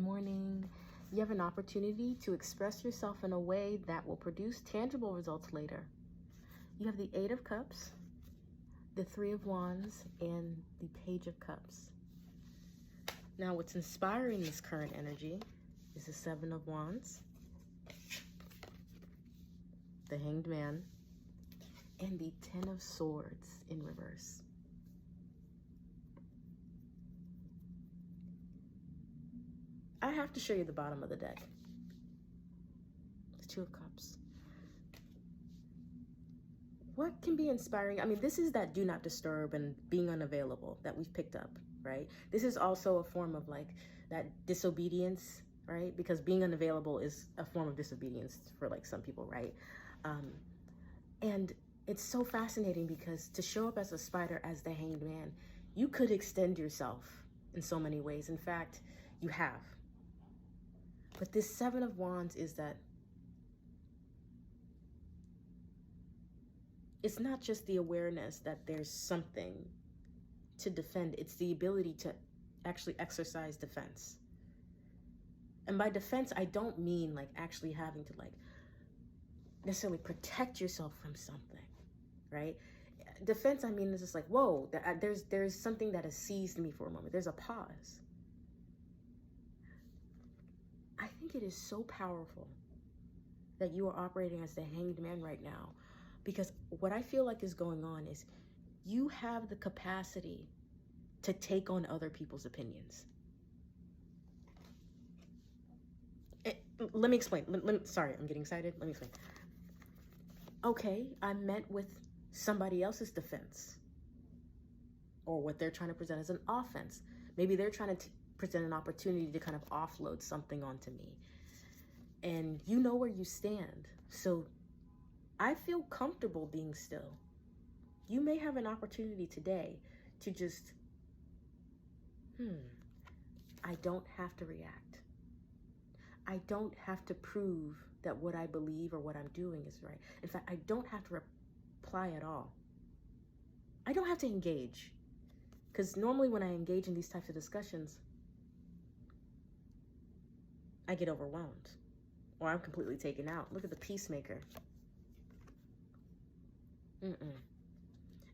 morning. You have an opportunity to express yourself in a way that will produce tangible results later. You have the Eight of Cups, the Three of Wands, and the Page of Cups. Now, what's inspiring this current energy is the Seven of Wands, the Hanged Man, and the Ten of Swords in reverse. I have to show you the bottom of the deck. The Two of Cups. What can be inspiring? I mean, this is that do not disturb and being unavailable that we've picked up, right? This is also a form of like that disobedience, right? Because being unavailable is a form of disobedience for like some people, right? And it's so fascinating because to show up as a spider, as the Hanged Man, you could extend yourself in so many ways. In fact, you have. But this Seven of Wands is that it's not just the awareness that there's something to defend, it's the ability to actually exercise defense. And by defense, I don't mean like actually having to like necessarily protect yourself from something, right? Defense, I mean, it's just like, whoa, there's something that has seized me for a moment. There's a pause. I think it is so powerful that you are operating as the Hanged Man right now, because what I feel like is going on is you have the capacity to take on other people's opinions. Let me explain. Sorry, I'm getting excited. Let me explain. Okay, I met with somebody else's defense, or what they're trying to present as an offense. Maybe they're trying to present an opportunity to kind of offload something onto me. And you know where you stand. So I feel comfortable being still. You may have an opportunity today to just, I don't have to react. I don't have to prove that what I believe or what I'm doing is right. In fact, I don't have to reply at all. I don't have to engage. Because normally when I engage in these types of discussions, I get overwhelmed or I'm completely taken out. Look at the Peacemaker.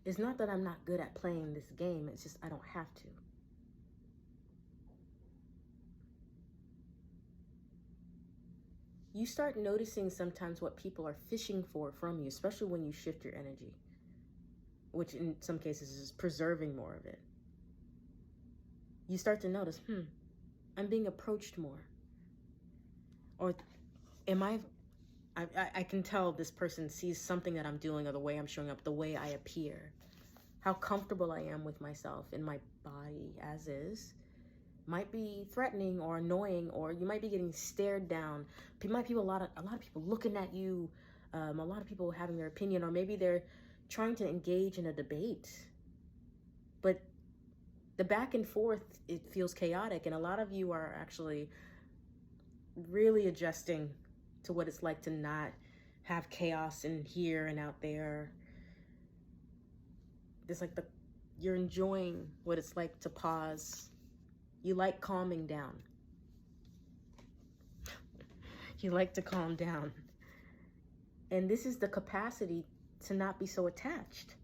It's not that I'm not good at playing this game. It's just I don't have to. You start noticing sometimes what people are fishing for from you, especially when you shift your energy, which in some cases is preserving more of it. You start to notice, I'm being approached more. Or am I can tell this person sees something that I'm doing or the way I'm showing up, the way I appear, how comfortable I am with myself in my body as is. Might be threatening or annoying, or you might be getting stared down. It might be a lot of people looking at you, a lot of people having their opinion, or maybe they're trying to engage in a debate. But the back and forth, it feels chaotic, and a lot of you are actually really adjusting to what it's like to not have chaos in here and out there. It's like you're enjoying what it's like to pause. You like calming down. You like to calm down. And this is the capacity to not be so attached.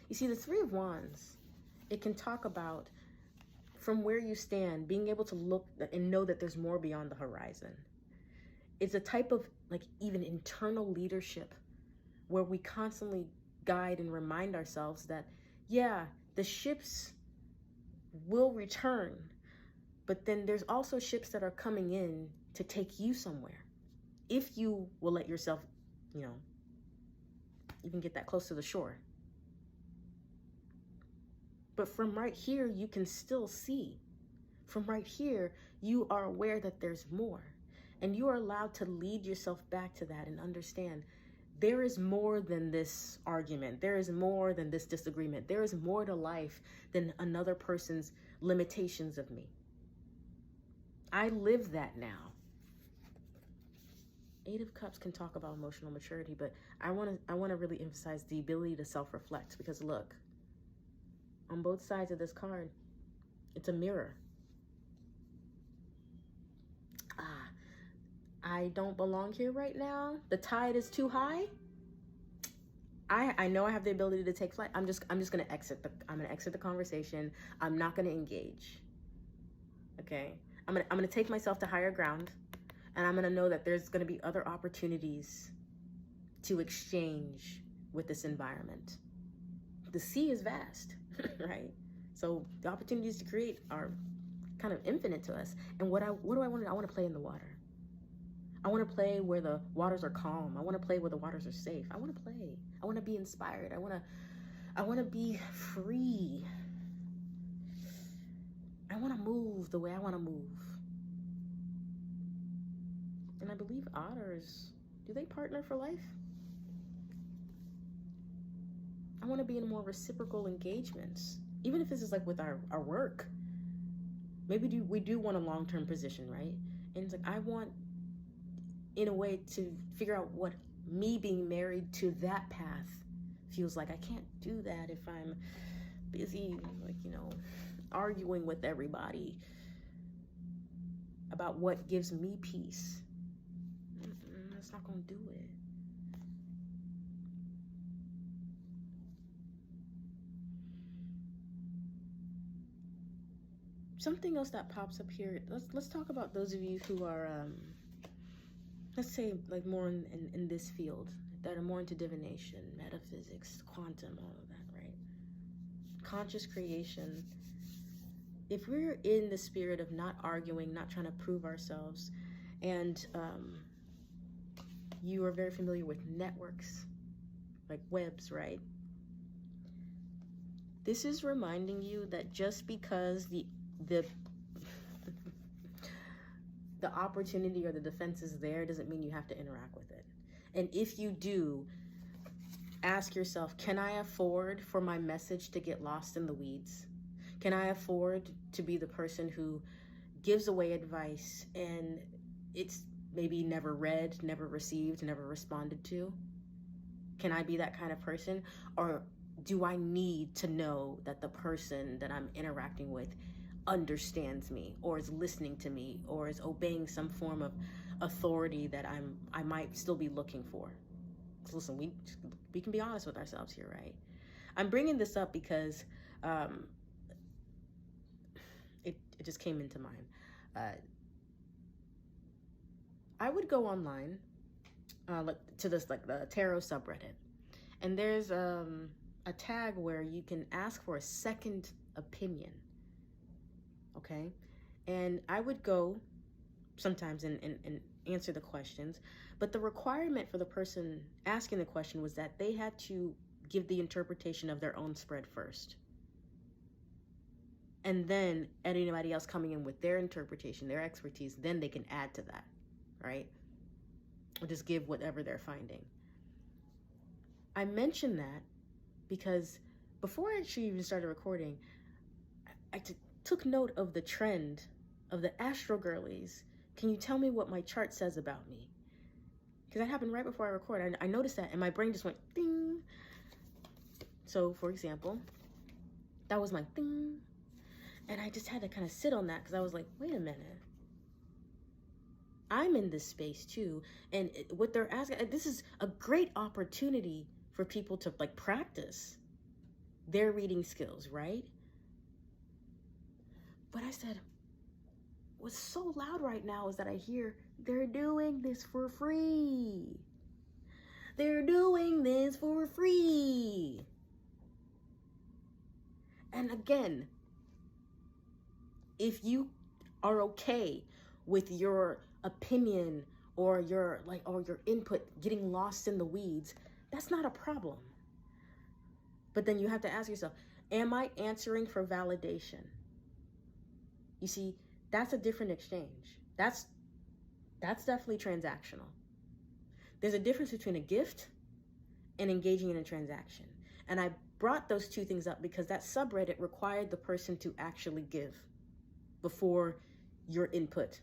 You see, the Three of Wands, it can talk about from where you stand, being able to look and know that there's more beyond the horizon. It's a type of like even internal leadership where we constantly guide and remind ourselves that, yeah, the ships will return, but then there's also ships that are coming in to take you somewhere. If you will let yourself, even get that close to the shore. But from right here, you can still see. From right here, you are aware that there's more. And you are allowed to lead yourself back to that and understand there is more than this argument. There is more than this disagreement. There is more to life than another person's limitations of me. I live that now. Eight of Cups can talk about emotional maturity, but I want to really emphasize the ability to self-reflect, because look, on both sides of this card, it's a mirror. I don't belong here right now. The tide is too high. I know I have the ability to take flight. I'm just gonna exit the conversation. I'm not gonna engage. Okay? I'm gonna take myself to higher ground, and I'm gonna know that there's gonna be other opportunities to exchange with this environment. The sea is vast, right? So the opportunities to create are kind of infinite to us. And what do I want to? I want to play in the water. I want to play where the waters are calm. I want to play where the waters are safe. I want to play. I want to be inspired. I want to be free. I want to move the way I want to move. And I believe otters, do they partner for life? I want to be in more reciprocal engagements, even if this is like with our work. Maybe we do want a long-term position, right? And it's like, I want, in a way, to figure out what me being married to that path feels like. I can't do that if I'm busy, like, arguing with everybody about what gives me peace. That's not gonna do it. Something else that pops up here. Let's talk about those of you who are let's say like more in this field, that are more into divination, metaphysics, quantum, all of that, right? Conscious creation. If we're in the spirit of not arguing, not trying to prove ourselves, and you are very familiar with networks, like webs, right? This is reminding you that just because the opportunity or the defense is there doesn't mean you have to interact with it. And if you do, ask yourself, can I afford for my message to get lost in the weeds? Can I afford to be the person who gives away advice and it's maybe never read, never received, never responded to? Can I be that kind of person? Or do I need to know that the person that I'm interacting with understands me, or is listening to me, or is obeying some form of authority that I might still be looking for? Listen, we can be honest with ourselves here, right? I'm bringing this up because it just came into mind. I would go online to this, like, the tarot subreddit, and there's a tag where you can ask for a second opinion. Okay, and I would go sometimes and answer the questions, but the requirement for the person asking the question was that they had to give the interpretation of their own spread first, and then anybody else coming in with their interpretation, their expertise, then they can add to that, right? Or just give whatever they're finding. I mention that because before I actually even started recording, I took note of the trend of the Astro Girlies. Can you tell me what my chart says about me? Because that happened right before I record. I noticed that, and my brain just went ding. So, for example, that was my ding. And I just had to kind of sit on that because I was like, wait a minute. I'm in this space too. And what they're asking, this is a great opportunity for people to, like, practice their reading skills, right? But I said, what's so loud right now is that I hear they're doing this for free. They're doing this for free. And again, if you are okay with your opinion or your input getting lost in the weeds, that's not a problem. But then you have to ask yourself, am I answering for validation? You see, that's a different exchange. That's definitely transactional. There's a difference between a gift and engaging in a transaction. And I brought those two things up because that subreddit required the person to actually give before your input,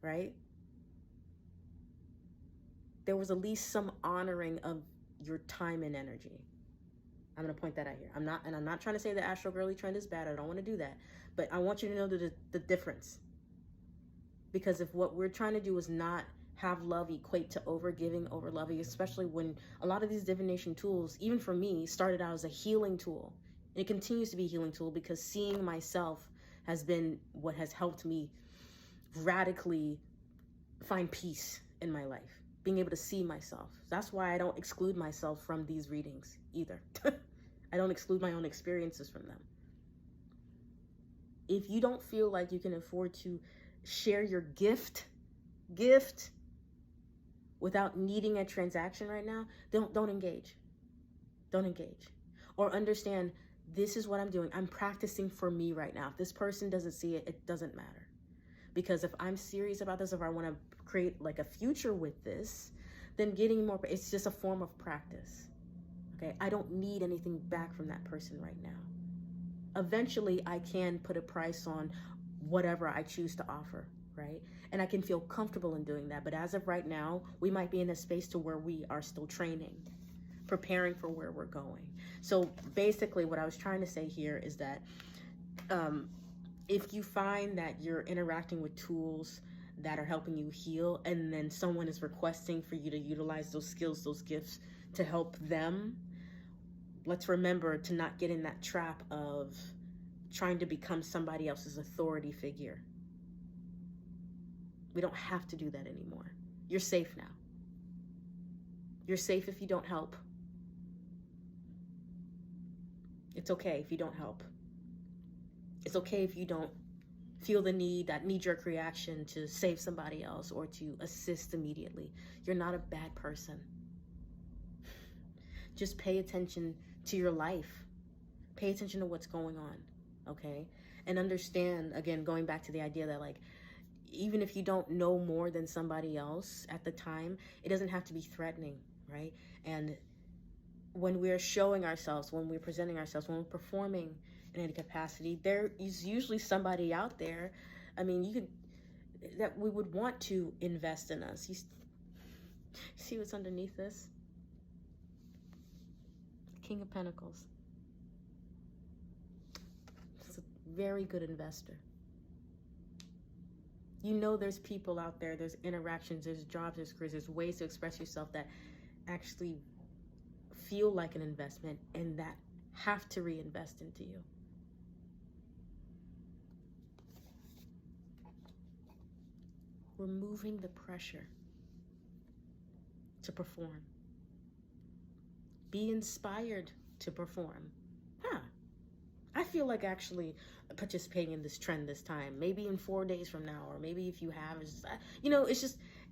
right? There was at least some honoring of your time and energy. I'm going to point that out here. I'm not trying to say the Astro Girly trend is bad. I don't want to do that. But I want you to know the difference. Because if what we're trying to do is not have love equate to overgiving, over loving, especially when a lot of these divination tools, even for me, started out as a healing tool. And it continues to be a healing tool because seeing myself has been what has helped me radically find peace in my life. Being able to see myself. That's why I don't exclude myself from these readings either. I don't exclude my own experiences from them. If you don't feel like you can afford to share your gift without needing a transaction right now, don't engage. Don't engage. Or understand, this is what I'm doing. I'm practicing for me right now. If this person doesn't see it, it doesn't matter. Because if I'm serious about this, if I want to create like a future with this, then getting more, it's just a form of practice. Okay, I don't need anything back from that person right now. Eventually, I can put a price on whatever I choose to offer, right? And I can feel comfortable in doing that. But as of right now, we might be in a space to where we are still training, preparing for where we're going. So basically what I was trying to say here is that if you find that you're interacting with tools that are helping you heal, and then someone is requesting for you to utilize those skills, those gifts to help them, let's remember to not get in that trap of trying to become somebody else's authority figure. We don't have to do that anymore. You're safe now. You're safe if you don't help. It's okay if you don't help. It's okay if you don't feel the need, that knee-jerk reaction to save somebody else or to assist immediately. You're not a bad person. Just pay attention to your life. Pay attention to what's going on, okay? And understand, again, going back to the idea that like, even if you don't know more than somebody else at the time, it doesn't have to be threatening, right? And when we're showing ourselves, when we're presenting ourselves, when we're performing in any capacity, there is usually somebody out there, I mean, that we would want to invest in us. You see what's underneath this? King of Pentacles. It's a very good investor. You know there's people out there, there's interactions, there's jobs, there's careers, there's ways to express yourself that actually feel like an investment and that have to reinvest into you. Removing the pressure to perform. Be inspired to perform. I feel like actually participating in this trend this time, maybe in 4 days from now, or maybe if you have,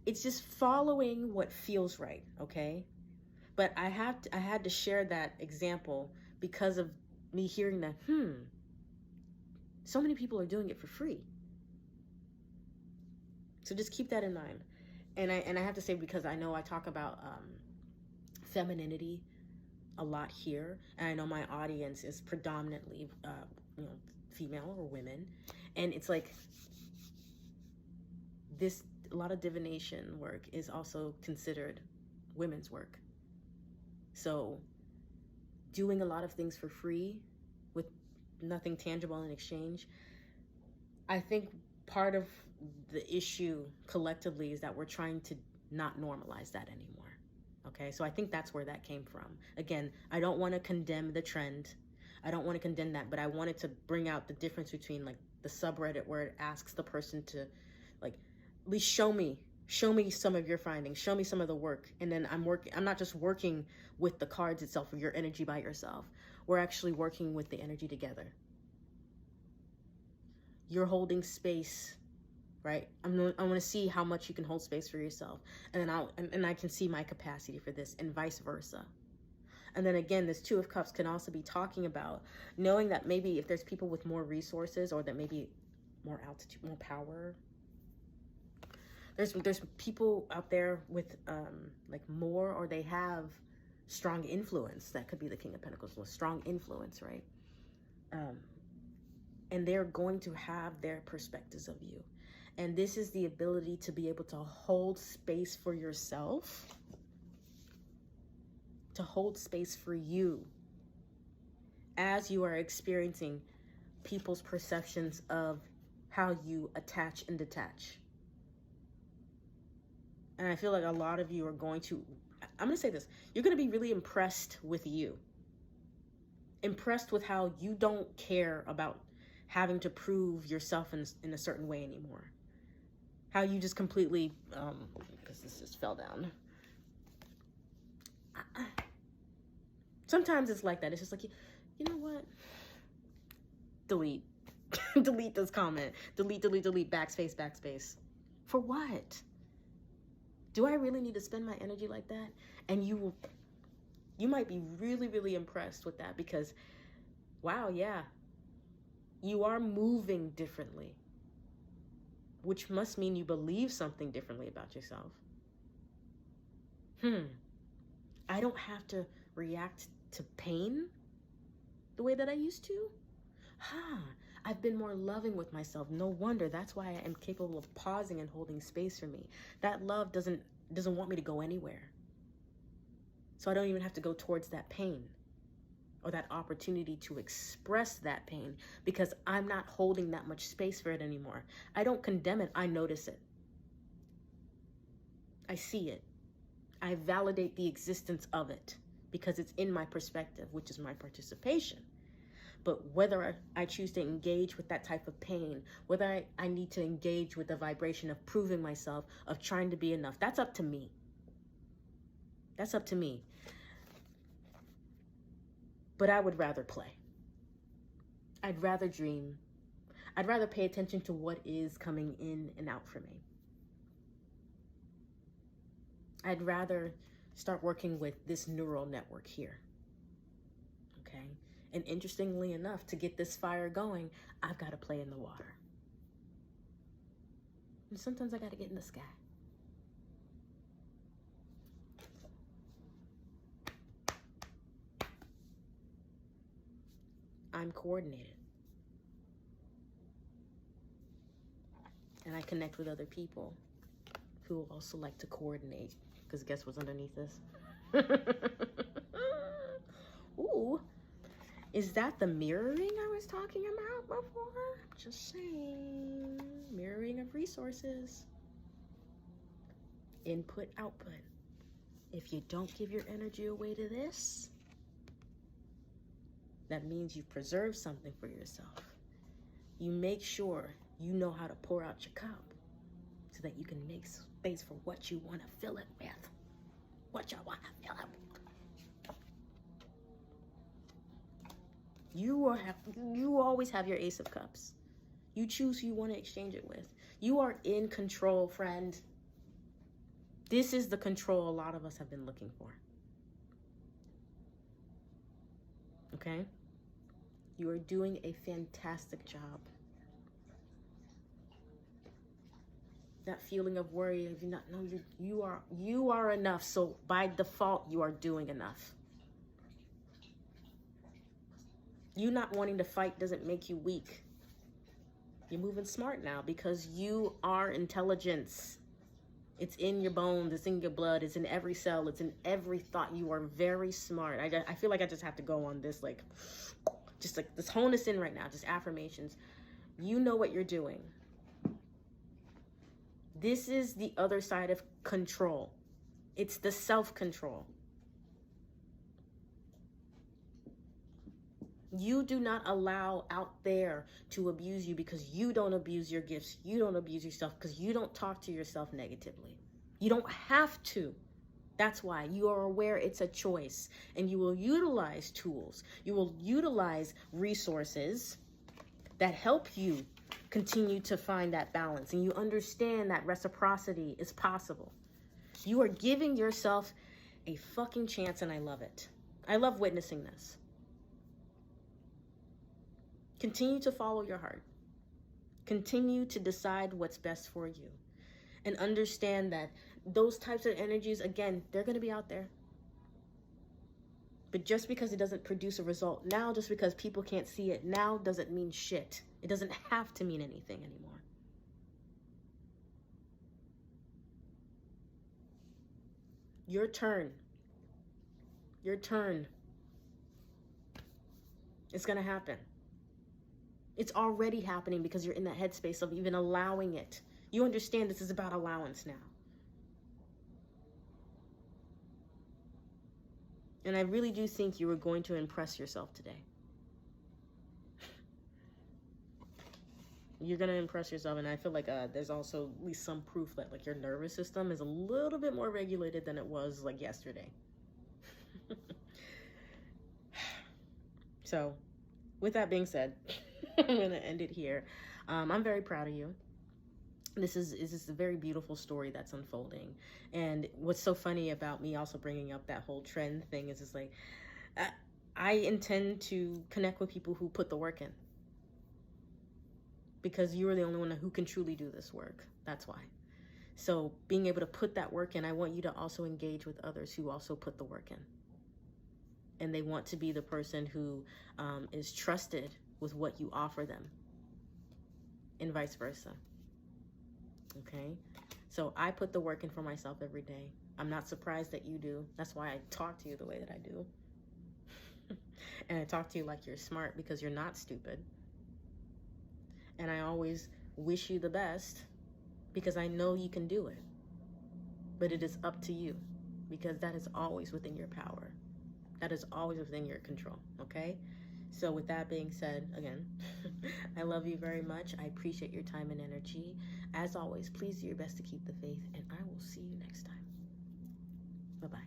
it's just following what feels right, okay? But I had to share that example because of me hearing that, so many people are doing it for free. So just keep that in mind. And I have to say, because I know I talk about femininity a lot here, and I know my audience is predominantly female or women, and it's like this, a lot of divination work is also considered women's work. So doing a lot of things for free with nothing tangible in exchange, I think part of the issue collectively is that we're trying to not normalize that anymore. Okay, so I think that's where that came from. Again, I don't want to condemn the trend. I don't want to condemn that, but I wanted to bring out the difference between like the subreddit where it asks the person to like, at least show me some of your findings, show me some of the work. And then I'm not just working with the cards itself or your energy by yourself. We're actually working with the energy together. You're holding space, right? I want to see how much you can hold space for yourself, and then I can see my capacity for this, and vice versa. And then again, this Two of Cups can also be talking about knowing that maybe if there's people with more resources, or that maybe more altitude, more power. There's people out there with like more, or they have strong influence. That could be the King of Pentacles, with strong influence, right? And they're going to have their perspectives of you. And this is the ability to be able to hold space for yourself, to hold space for you as you are experiencing people's perceptions of how you attach and detach. And I feel like a lot of you are going to, I'm going to say this, you're going to be really impressed with you. Impressed with how you don't care about having to prove yourself in a certain way anymore. How you just completely, because this just fell down. Sometimes it's like that. It's just like, you know what? Delete. Delete this comment. Delete, backspace. For what? Do I really need to spend my energy like that? And you might be really, really impressed with that because, wow, yeah, you are moving differently, which must mean you believe something differently about yourself. I don't have to react to pain the way that I used to. I've been more loving with myself. No wonder. That's why I am capable of pausing and holding space for me. That love doesn't want me to go anywhere. So I don't even have to go towards that pain or that opportunity to express that pain because I'm not holding that much space for it anymore. I don't condemn it. I notice it. I see it. I validate the existence of it because it's in my perspective, which is my participation. But whether I choose to engage with that type of pain, whether I need to engage with the vibration of proving myself, of trying to be enough, that's up to me. That's up to me. But I would rather play. I'd rather dream. I'd rather pay attention to what is coming in and out for me. I'd rather start working with this neural network here. Okay? And interestingly enough, to get this fire going, I've got to play in the water. And sometimes I got to get in the sky. I'm coordinated. And I connect with other people who also like to coordinate. Because guess what's underneath this? Ooh. Is that the mirroring I was talking about before? Just saying. Mirroring of resources. Input, output. If you don't give your energy away to this, that means you preserve something for yourself. You make sure you know how to pour out your cup so that you can make space for what you want to fill it with. What you want to fill it with. You always have your Ace of Cups. You choose who you want to exchange it with. You are in control, friend. This is the control a lot of us have been looking for. Okay? You are doing a fantastic job. That feeling of worry, if you not know you are enough. So by default, you are doing enough. You not wanting to fight doesn't make you weak. You're moving smart now because you are intelligence. It's in your bones, it's in your blood, it's in every cell, it's in every thought. You are very smart. I feel like I just have to go on this, like, just like, let's hone this in right now, just affirmations. You know what you're doing. This is the other side of control. It's the self-control. You do not allow out there to abuse you because you don't abuse your gifts. You don't abuse yourself because you don't talk to yourself negatively. You don't have to. That's why you are aware it's a choice, and you will utilize tools. You will utilize resources that help you continue to find that balance, and you understand that reciprocity is possible. You are giving yourself a fucking chance, and I love it. I love witnessing this. Continue to follow your heart. Continue to decide what's best for you. And understand that those types of energies, again, they're going to be out there. But just because it doesn't produce a result now, just because people can't see it now, doesn't mean shit. It doesn't have to mean anything anymore. Your turn. Your turn. It's going to happen. It's already happening because you're in that headspace of even allowing it. You understand this is about allowance now. And I really do think you were going to impress yourself today. You're going to impress yourself. And I feel like there's also at least some proof that like your nervous system is a little bit more regulated than it was like yesterday. So with that being said, I'm going to end it here. I'm very proud of you. This is a very beautiful story that's unfolding. And what's so funny about me also bringing up that whole trend thing is like, I intend to connect with people who put the work in. Because you are the only one who can truly do this work. That's why. So being able to put that work in, I want you to also engage with others who also put the work in. And they want to be the person who is trusted with what you offer them. And vice versa. Okay? So I put the work in for myself every day. I'm not surprised that you do. That's why I talk to you the way that I do. And I talk to you like you're smart, because you're not stupid. And I always wish you the best because I know you can do it. But it is up to you, because that is always within your power. That is always within your control, okay? So with that being said, again, I love you very much. I appreciate your time and energy. As always, please do your best to keep the faith, and I will see you next time. Bye-bye.